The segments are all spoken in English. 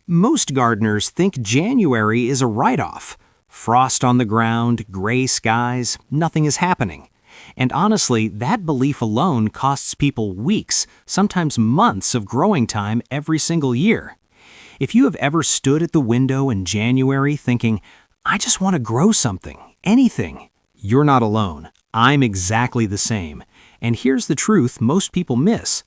Most gardeners think January is a write-off. Frost on the ground, gray skies, nothing is happening. And honestly, that belief alone costs people weeks, sometimes months of growing time every single year. If you have ever stood at the window in January thinking, I just want to grow something, anything, you're not alone. I'm exactly the same. And here's the truth most people miss.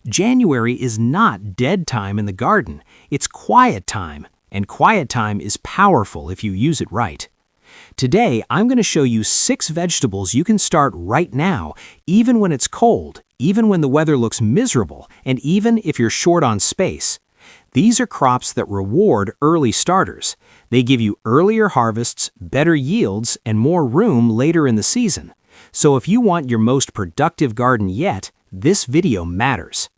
January is not dead time in the garden, it's quiet time, and quiet time is powerful if you use it right. Today, I'm going to show you 6 vegetables you can start right now, even when it's cold, even when the weather looks miserable, and even if you're short on space. These are crops that reward early starters. They give you earlier harvests, better yields, and more room later in the season. So if you want your most productive garden yet, this video matters.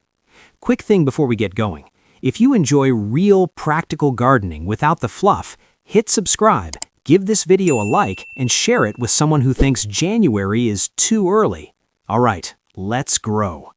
Quick thing before we get going. If you enjoy real, practical gardening without the fluff, hit subscribe, give this video a like, and share it with someone who thinks January is too early. All right, let's grow.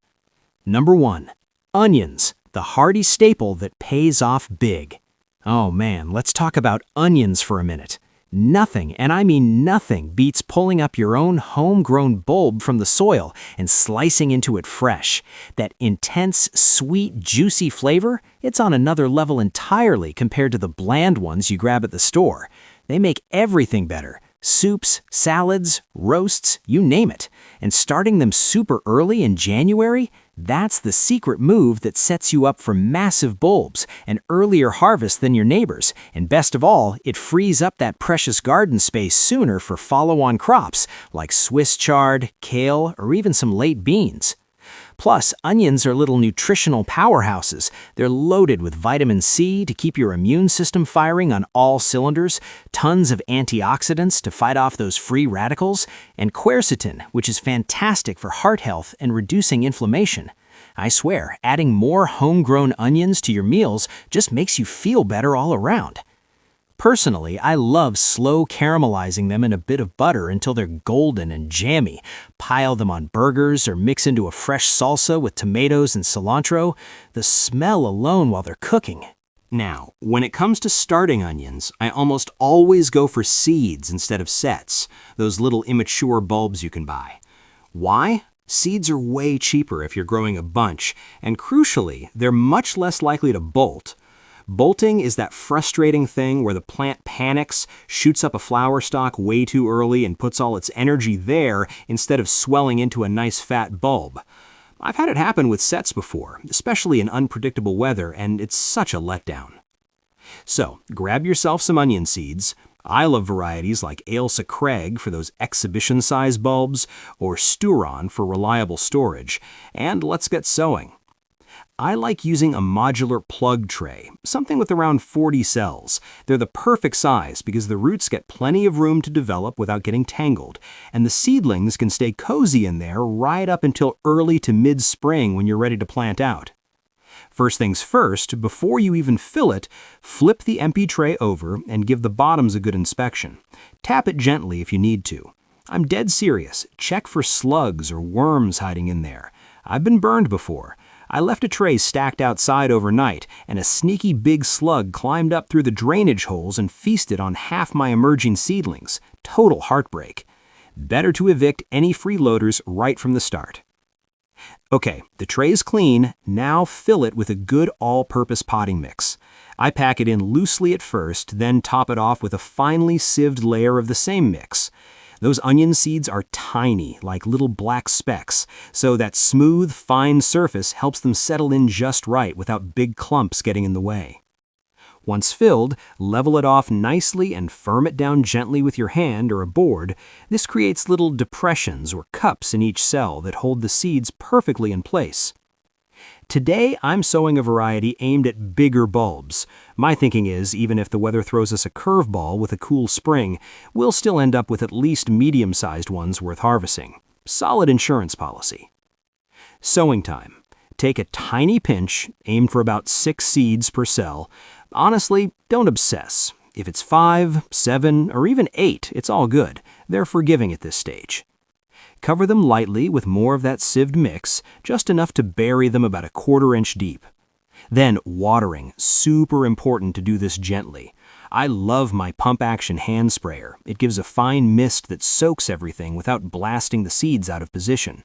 Number 1. Onions, the hardy staple that pays off big. Oh man, let's talk about onions for a minute. Nothing, and I mean nothing, beats pulling up your own homegrown bulb from the soil and slicing into it fresh. That intense, sweet, juicy flavor, it's on another level entirely compared to the bland ones you grab at the store. They make everything better. Soups, salads, roasts, you name it. And starting them super early in January, that's the secret move that sets you up for massive bulbs, an earlier harvest than your neighbors, and best of all, it frees up that precious garden space sooner for follow-on crops like Swiss chard, kale, or even some late beans. Plus, onions are little nutritional powerhouses. They're loaded with vitamin C to keep your immune system firing on all cylinders, tons of antioxidants to fight off those free radicals, and quercetin, which is fantastic for heart health and reducing inflammation. I swear, adding more homegrown onions to your meals just makes you feel better all around. Personally, I love slow caramelizing them in a bit of butter until they're golden and jammy. Pile them on burgers or mix into a fresh salsa with tomatoes and cilantro. The smell alone while they're cooking. Now, when it comes to starting onions, I almost always go for seeds instead of sets, those little immature bulbs you can buy. Why? Seeds are way cheaper if you're growing a bunch, and crucially, they're much less likely to bolt. Bolting is that frustrating thing where the plant panics, shoots up a flower stalk way too early, and puts all its energy there instead of swelling into a nice fat bulb. I've had it happen with sets before, especially in unpredictable weather, and it's such a letdown. So, grab yourself some onion seeds. I love varieties like Ailsa Craig for those exhibition-size bulbs, or Sturon for reliable storage, and let's get sowing. I like using a modular plug tray, something with around 40 cells. They're the perfect size because the roots get plenty of room to develop without getting tangled, and the seedlings can stay cozy in there right up until early to mid-spring when you're ready to plant out. First things first, before you even fill it, flip the empty tray over and give the bottoms a good inspection. Tap it gently if you need to. I'm dead serious. Check for slugs or worms hiding in there. I've been burned before. I left a tray stacked outside overnight, and a sneaky big slug climbed up through the drainage holes and feasted on half my emerging seedlings. Total heartbreak. Better to evict any freeloaders right from the start. Okay, the tray's clean. Now fill it with a good all-purpose potting mix. I pack it in loosely at first, then top it off with a finely sieved layer of the same mix. Those onion seeds are tiny, like little black specks, so that smooth, fine surface helps them settle in just right without big clumps getting in the way. Once filled, level it off nicely and firm it down gently with your hand or a board. This creates little depressions or cups in each cell that hold the seeds perfectly in place. Today, I'm sowing a variety aimed at bigger bulbs. My thinking is, even if the weather throws us a curveball with a cool spring, we'll still end up with at least medium-sized ones worth harvesting. Solid insurance policy. Sowing time. Take a tiny pinch, aim for about 6 seeds per cell. Honestly, don't obsess. If it's 5, 7, or even 8, it's all good. They're forgiving at this stage. Cover them lightly with more of that sieved mix, just enough to bury them about a 1/4 inch deep. Then watering, super important to do this gently. I love my pump-action hand sprayer. It gives a fine mist that soaks everything without blasting the seeds out of position.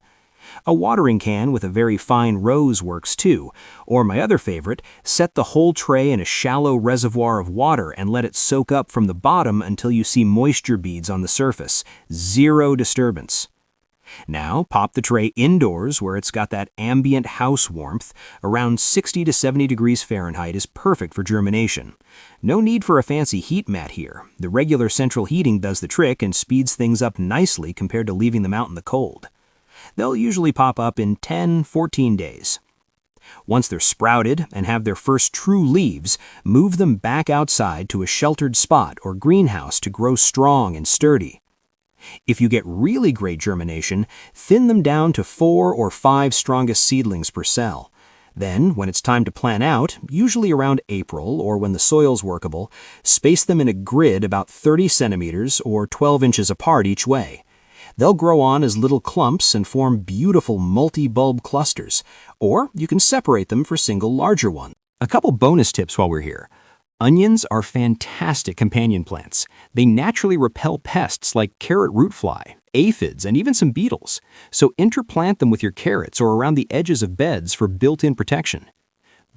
A watering can with a very fine rose works too, or my other favorite, set the whole tray in a shallow reservoir of water and let it soak up from the bottom until you see moisture beads on the surface. Zero disturbance. Now, pop the tray indoors where it's got that ambient house warmth. Around 60 to 70 degrees Fahrenheit is perfect for germination. No need for a fancy heat mat here. The regular central heating does the trick and speeds things up nicely compared to leaving them out in the cold. They'll usually pop up in 10-14 days. Once they're sprouted and have their first true leaves, move them back outside to a sheltered spot or greenhouse to grow strong and sturdy. If you get really great germination, thin them down to 4 or 5 strongest seedlings per cell. Then, when it's time to plant out, usually around April or when the soil's workable, space them in a grid about 30 centimeters or 12 inches apart each way. They'll grow on as little clumps and form beautiful multi-bulb clusters, or you can separate them for single larger ones. A couple bonus tips while we're here. Onions are fantastic companion plants. They naturally repel pests like carrot root fly, aphids, and even some beetles. So interplant them with your carrots or around the edges of beds for built-in protection.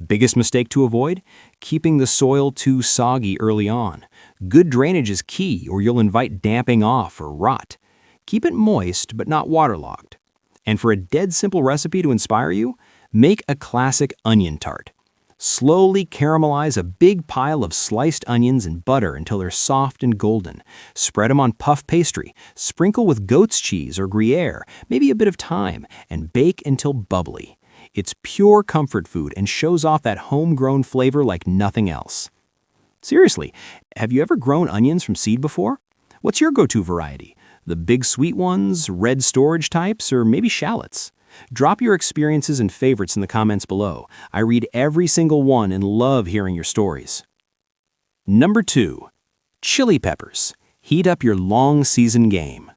Biggest mistake to avoid? Keeping the soil too soggy early on. Good drainage is key or you'll invite damping off or rot. Keep it moist but not waterlogged. And for a dead simple recipe to inspire you, make a classic onion tart. Slowly caramelize a big pile of sliced onions in butter until they're soft and golden. Spread them on puff pastry, sprinkle with goat's cheese or Gruyere, maybe a bit of thyme, and bake until bubbly. It's pure comfort food and shows off that homegrown flavor like nothing else. Seriously, have you ever grown onions from seed before? What's your go-to variety? The big sweet ones, red storage types, or maybe shallots? Drop your experiences and favorites in the comments below. I read every single one and love hearing your stories. Number 2. Chili peppers. Heat up your long season game.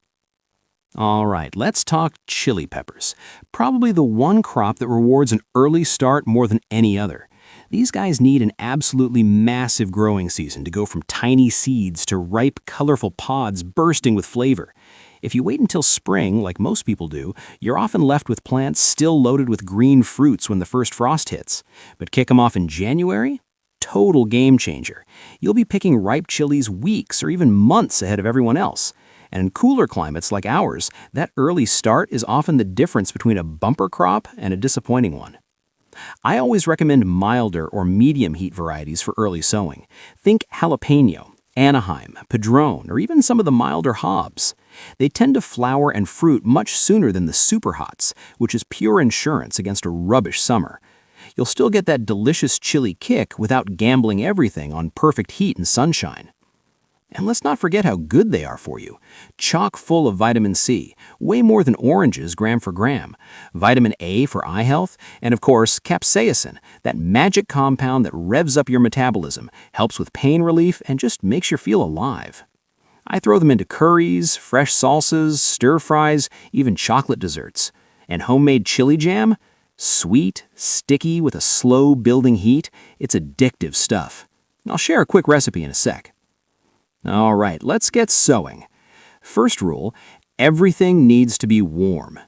All right, let's talk chili peppers. Probably the one crop that rewards an early start more than any other. These guys need an absolutely massive growing season to go from tiny seeds to ripe, colorful pods bursting with flavor. If you wait until spring, like most people do, you're often left with plants still loaded with green fruits when the first frost hits. But kick them off in January? Total game changer. You'll be picking ripe chilies weeks or even months ahead of everyone else. And in cooler climates like ours, that early start is often the difference between a bumper crop and a disappointing one. I always recommend milder or medium heat varieties for early sowing. Think jalapeno, Anaheim, Padron, or even some of the milder Hobbs. They tend to flower and fruit much sooner than the super hots, which is pure insurance against a rubbish summer. You'll still get that delicious chili kick without gambling everything on perfect heat and sunshine. And let's not forget how good they are for you. Chock full of vitamin C, way more than oranges gram for gram, vitamin A for eye health, and of course, capsaicin, that magic compound that revs up your metabolism, helps with pain relief, and just makes you feel alive. I throw them into curries, fresh salsas, stir-fries, even chocolate desserts. And homemade chili jam? Sweet, sticky, with a slow building heat, it's addictive stuff. I'll share a quick recipe in a sec. All right, let's get sowing. First rule, everything needs to be warm.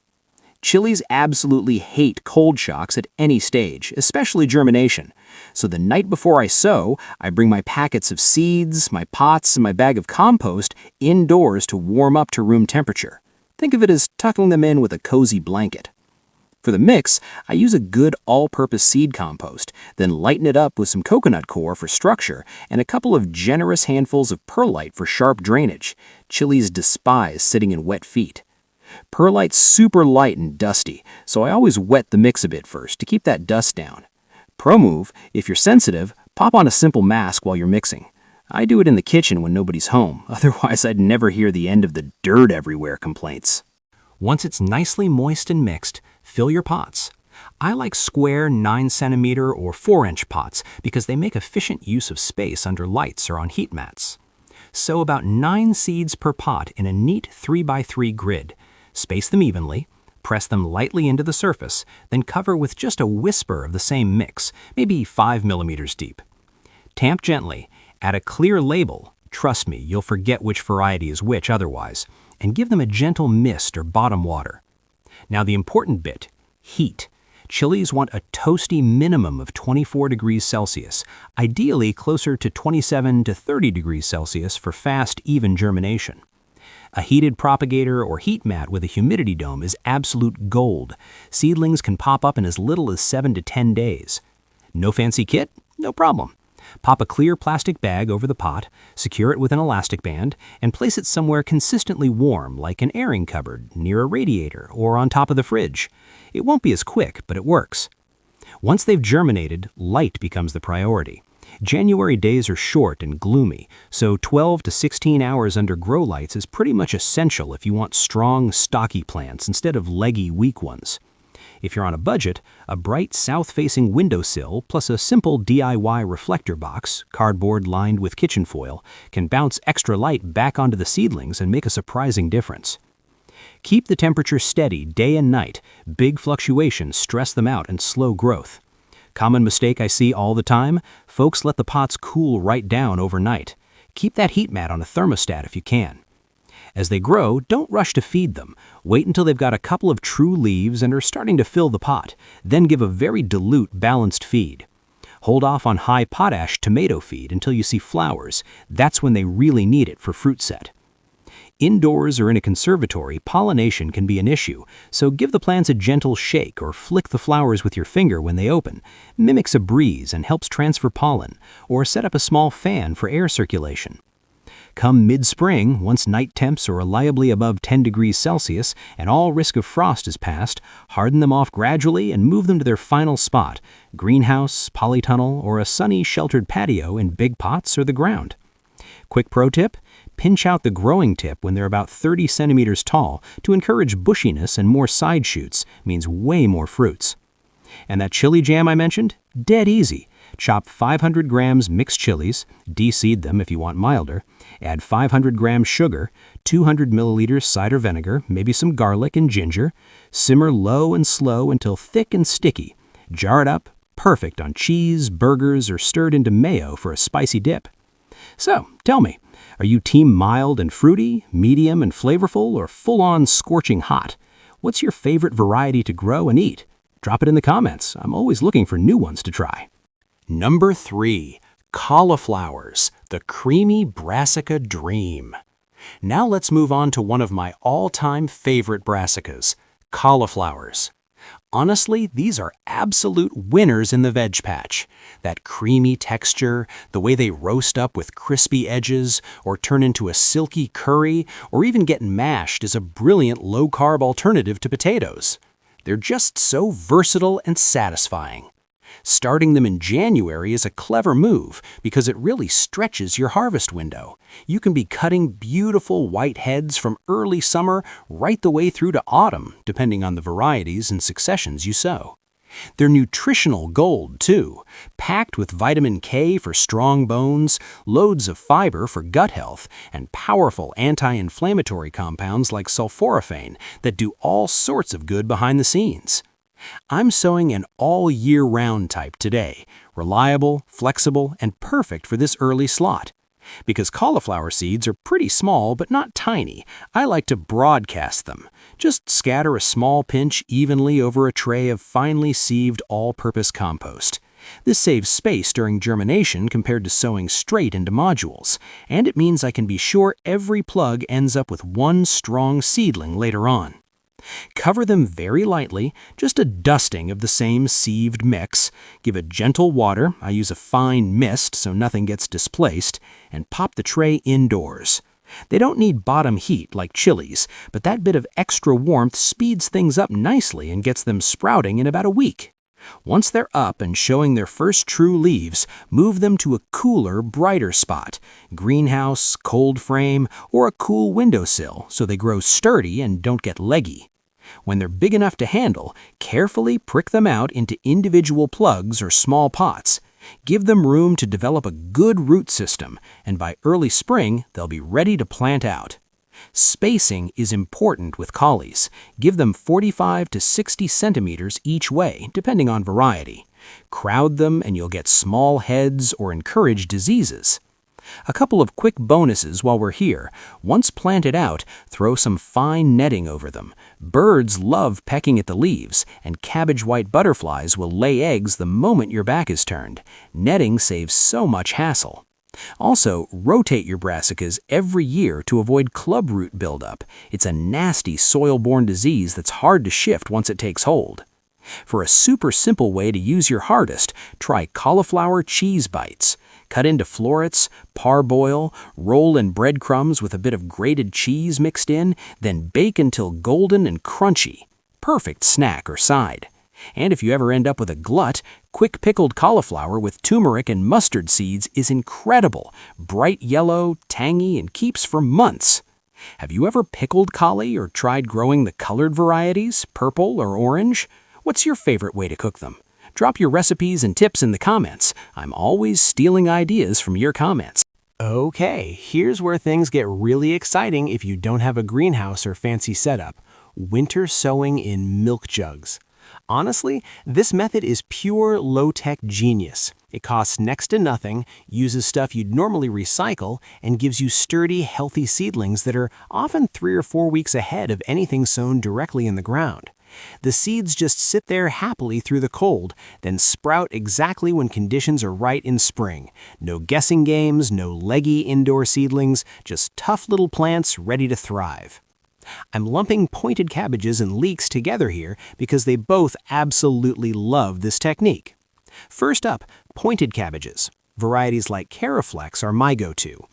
Chilies absolutely hate cold shocks at any stage, especially germination. So the night before I sow, I bring my packets of seeds, my pots, and my bag of compost indoors to warm up to room temperature. Think of it as tucking them in with a cozy blanket. For the mix, I use a good all-purpose seed compost, then lighten it up with some coconut coir for structure and a couple of generous handfuls of perlite for sharp drainage. Chilies despise sitting in wet feet. Perlite's super light and dusty, so I always wet the mix a bit first to keep that dust down. Pro move, if you're sensitive, pop on a simple mask while you're mixing. I do it in the kitchen when nobody's home, otherwise I'd never hear the end of the dirt everywhere complaints. Once it's nicely moist and mixed, fill your pots. I like square 9-centimeter or 4-inch pots because they make efficient use of space under lights or on heat mats. Sow about 9 seeds per pot in a neat 3x3 grid. Space them evenly. Press them lightly into the surface, then cover with just a whisper of the same mix, maybe 5 millimeters deep. Tamp gently, add a clear label, trust me, you'll forget which variety is which otherwise, and give them a gentle mist or bottom water. Now the important bit, heat. Chilies want a toasty minimum of 24 degrees Celsius, ideally closer to 27 to 30 degrees Celsius for fast, even germination. A heated propagator or heat mat with a humidity dome is absolute gold. Seedlings can pop up in as little as 7 to 10 days. No fancy kit? No problem. Pop a clear plastic bag over the pot, secure it with an elastic band, and place it somewhere consistently warm, like an airing cupboard, near a radiator, or on top of the fridge. It won't be as quick, but it works. Once they've germinated, light becomes the priority. January days are short and gloomy, so 12 to 16 hours under grow lights is pretty much essential if you want strong, stocky plants instead of leggy, weak ones. If you're on a budget, a bright south-facing windowsill plus a simple DIY reflector box, cardboard lined with kitchen foil, can bounce extra light back onto the seedlings and make a surprising difference. Keep the temperature steady day and night. Big fluctuations stress them out and slow growth. Common mistake I see all the time, folks let the pots cool right down overnight. Keep that heat mat on a thermostat if you can. As they grow, don't rush to feed them. Wait until they've got a couple of true leaves and are starting to fill the pot. Then give a very dilute, balanced feed. Hold off on high potash tomato feed until you see flowers. That's when they really need it for fruit set. Indoors or in a conservatory, pollination can be an issue, so give the plants a gentle shake or flick the flowers with your finger when they open. Mimics a breeze and helps transfer pollen, or set up a small fan for air circulation. Come mid-spring, once night temps are reliably above 10 degrees Celsius and all risk of frost is past, harden them off gradually and move them to their final spot, greenhouse, polytunnel, or a sunny, sheltered patio in big pots or the ground. Quick pro tip, pinch out the growing tip when they're about 30 centimeters tall to encourage bushiness, and more side shoots means way more fruits. And that chili jam I mentioned? Dead easy. Chop 500 grams mixed chilies, de-seed them if you want milder, add 500 grams sugar, 200 milliliters cider vinegar, maybe some garlic and ginger, simmer low and slow until thick and sticky. Jar it up, perfect on cheese, burgers, or stirred into mayo for a spicy dip. So, tell me, are you team mild and fruity, medium and flavorful, or full-on scorching hot? What's your favorite variety to grow and eat? Drop it in the comments. I'm always looking for new ones to try. Number 3. Cauliflowers, the creamy brassica dream. Now let's move on to one of my all-time favorite brassicas, cauliflowers. Honestly, these are absolute winners in the veg patch. That creamy texture, the way they roast up with crispy edges, or turn into a silky curry, or even get mashed is a brilliant low-carb alternative to potatoes. They're just so versatile and satisfying. Starting them in January is a clever move because it really stretches your harvest window. You can be cutting beautiful white heads from early summer right the way through to autumn, depending on the varieties and successions you sow. They're nutritional gold, too, packed with vitamin K for strong bones, loads of fiber for gut health, and powerful anti-inflammatory compounds like sulforaphane that do all sorts of good behind the scenes. I'm sowing an all-year-round type today, reliable, flexible, and perfect for this early slot. Because cauliflower seeds are pretty small but not tiny, I like to broadcast them. Just scatter a small pinch evenly over a tray of finely sieved all-purpose compost. This saves space during germination compared to sowing straight into modules, and it means I can be sure every plug ends up with one strong seedling later on. Cover them very lightly, just a dusting of the same sieved mix. Give it gentle water, I use a fine mist so nothing gets displaced, and pop the tray indoors. They don't need bottom heat like chilies, but that bit of extra warmth speeds things up nicely and gets them sprouting in about a week. Once they're up and showing their first true leaves, move them to a cooler, brighter spot, greenhouse, cold frame, or a cool windowsill so they grow sturdy and don't get leggy. When they're big enough to handle, carefully prick them out into individual plugs or small pots. Give them room to develop a good root system, and by early spring, they'll be ready to plant out. Spacing is important with collies. Give them 45 to 60 centimeters each way, depending on variety. Crowd them and you'll get small heads or encourage diseases. A couple of quick bonuses while we're here. Once planted out, throw some fine netting over them. Birds love pecking at the leaves, and cabbage white butterflies will lay eggs the moment your back is turned. Netting saves so much hassle. Also, rotate your brassicas every year to avoid clubroot buildup. It's a nasty soil-borne disease that's hard to shift once it takes hold. For a super simple way to use your hardest, try cauliflower cheese bites. Cut into florets, parboil, roll in breadcrumbs with a bit of grated cheese mixed in, then bake until golden and crunchy. Perfect snack or side. And if you ever end up with a glut, quick pickled cauliflower with turmeric and mustard seeds is incredible. Bright yellow, tangy, and keeps for months. Have you ever pickled cauli or tried growing the colored varieties, purple or orange? What's your favorite way to cook them? Drop your recipes and tips in the comments. I'm always stealing ideas from your comments. Okay, here's where things get really exciting if you don't have a greenhouse or fancy setup. Winter sowing in milk jugs. Honestly, this method is pure low-tech genius. It costs next to nothing, uses stuff you'd normally recycle, and gives you sturdy, healthy seedlings that are often 3 or 4 weeks ahead of anything sown directly in the ground. The seeds just sit there happily through the cold, then sprout exactly when conditions are right in spring. No guessing games, no leggy indoor seedlings, just tough little plants ready to thrive. I'm lumping pointed cabbages and leeks together here because they both absolutely love this technique. First up, pointed cabbages. Varieties like Caraflex are my go-to.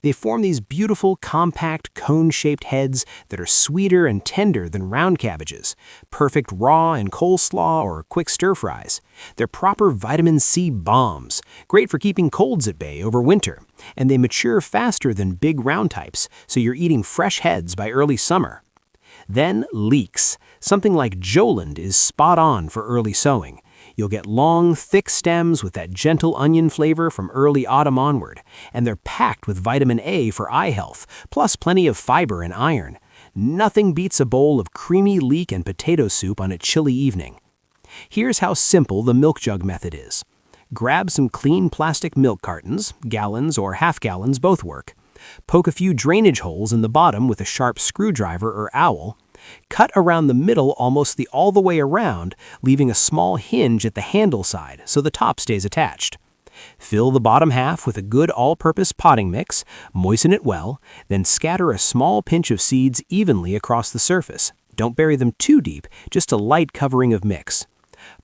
They form these beautiful, compact, cone-shaped heads that are sweeter and tender than round cabbages, perfect raw in coleslaw or quick stir-fries. They're proper vitamin C bombs, great for keeping colds at bay over winter, and they mature faster than big round types, so you're eating fresh heads by early summer. Then leeks. Something like Joland is spot on for early sowing. You'll get long, thick stems with that gentle onion flavor from early autumn onward, and they're packed with vitamin A for eye health, plus plenty of fiber and iron. Nothing beats a bowl of creamy leek and potato soup on a chilly evening. Here's how simple the milk jug method is. Grab some clean plastic milk cartons, gallons or half gallons both work. Poke a few drainage holes in the bottom with a sharp screwdriver or awl. Cut around the middle almost all the way around, leaving a small hinge at the handle side so the top stays attached. Fill the bottom half with a good all-purpose potting mix, moisten it well, then scatter a small pinch of seeds evenly across the surface. Don't bury them too deep, just a light covering of mix.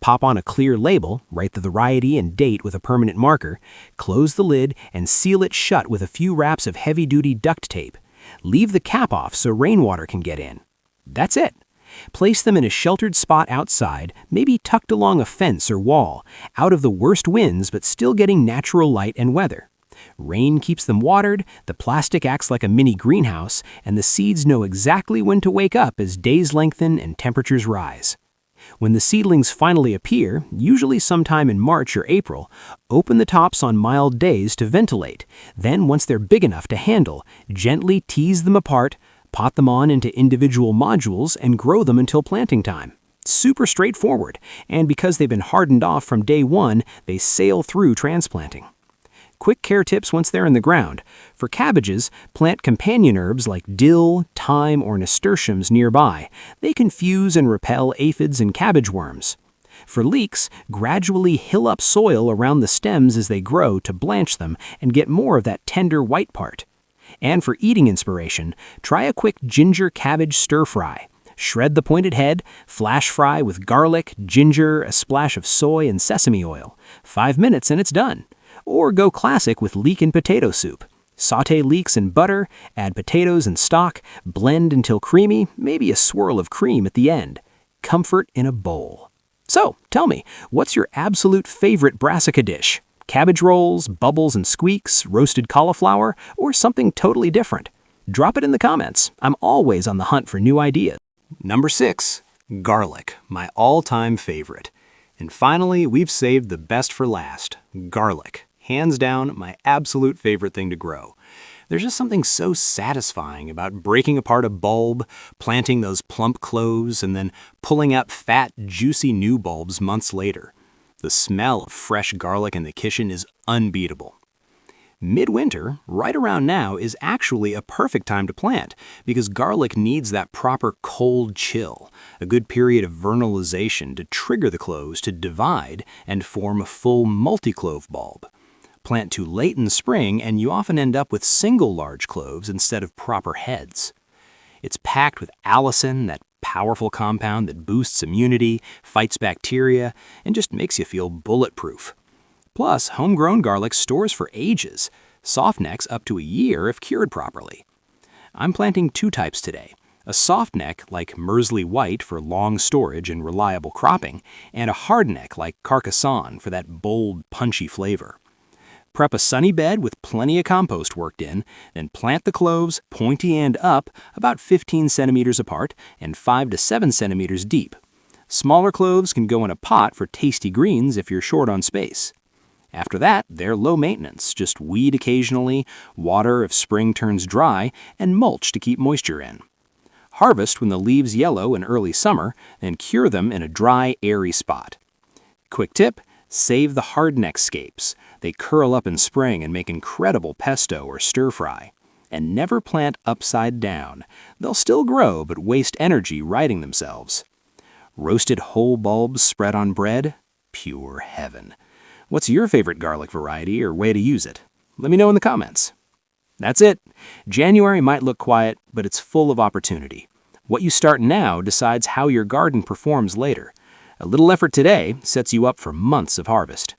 Pop on a clear label, write the variety and date with a permanent marker, close the lid, and seal it shut with a few wraps of heavy-duty duct tape. Leave the cap off so rainwater can get in. That's it. Place them in a sheltered spot outside, maybe tucked along a fence or wall, out of the worst winds but still getting natural light and weather. Rain keeps them watered, the plastic acts like a mini greenhouse, and the seeds know exactly when to wake up as days lengthen and temperatures rise. When the seedlings finally appear, usually sometime in March or April, open the tops on mild days to ventilate. Then, once they're big enough to handle, gently tease them apart, pot them on into individual modules, and grow them until planting time. Super straightforward, and because they've been hardened off from day one, they sail through transplanting. Quick care tips once they're in the ground. For cabbages, plant companion herbs like dill, thyme, or nasturtiums nearby. They confuse and repel aphids and cabbage worms. For leeks, gradually hill up soil around the stems as they grow to blanch them and get more of that tender white part. And for eating inspiration, try a quick ginger cabbage stir-fry. Shred the pointed head, flash fry with garlic, ginger, a splash of soy, and sesame oil. 5 minutes and it's done. Or go classic with leek and potato soup. Sauté leeks in butter, add potatoes and stock, blend until creamy, maybe a swirl of cream at the end. Comfort in a bowl. So, tell me, what's your absolute favorite brassica dish? Cabbage rolls, bubbles and squeaks, roasted cauliflower, or something totally different? Drop it in the comments. I'm always on the hunt for new ideas. Number 6. Garlic, my all-time favorite. And finally, we've saved the best for last, garlic. Hands down, my absolute favorite thing to grow. There's just something so satisfying about breaking apart a bulb, planting those plump cloves, and then pulling out fat, juicy new bulbs months later. The smell of fresh garlic in the kitchen is unbeatable. Midwinter, right around now, is actually a perfect time to plant because garlic needs that proper cold chill, a good period of vernalization to trigger the cloves to divide and form a full multi-clove bulb. Plant too late in the spring and you often end up with single large cloves instead of proper heads. It's packed with allicin, that powerful compound that boosts immunity, fights bacteria, and just makes you feel bulletproof. Plus, homegrown garlic stores for ages, softnecks up to a year if cured properly. I'm planting two types today, a softneck like Mersey White for long storage and reliable cropping, and a hardneck like Carcassonne for that bold, punchy flavor. Prep a sunny bed with plenty of compost worked in, then plant the cloves pointy end up about 15 centimeters apart and 5 to 7 centimeters deep. Smaller cloves can go in a pot for tasty greens if you're short on space. After that, they're low maintenance, just weed occasionally, water if spring turns dry, and mulch to keep moisture in. Harvest when the leaves yellow in early summer, then cure them in a dry, airy spot. Quick tip, save the hardneck scapes. They curl up in spring and make incredible pesto or stir-fry. And never plant upside down. They'll still grow but waste energy righting themselves. Roasted whole bulbs spread on bread? Pure heaven. What's your favorite garlic variety or way to use it? Let me know in the comments. That's it. January might look quiet, but it's full of opportunity. What you start now decides how your garden performs later. A little effort today sets you up for months of harvest.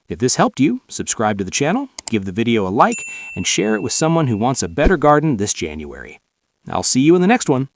If this helped you, subscribe to the channel, give the video a like, and share it with someone who wants a better garden this January. I'll see you in the next one.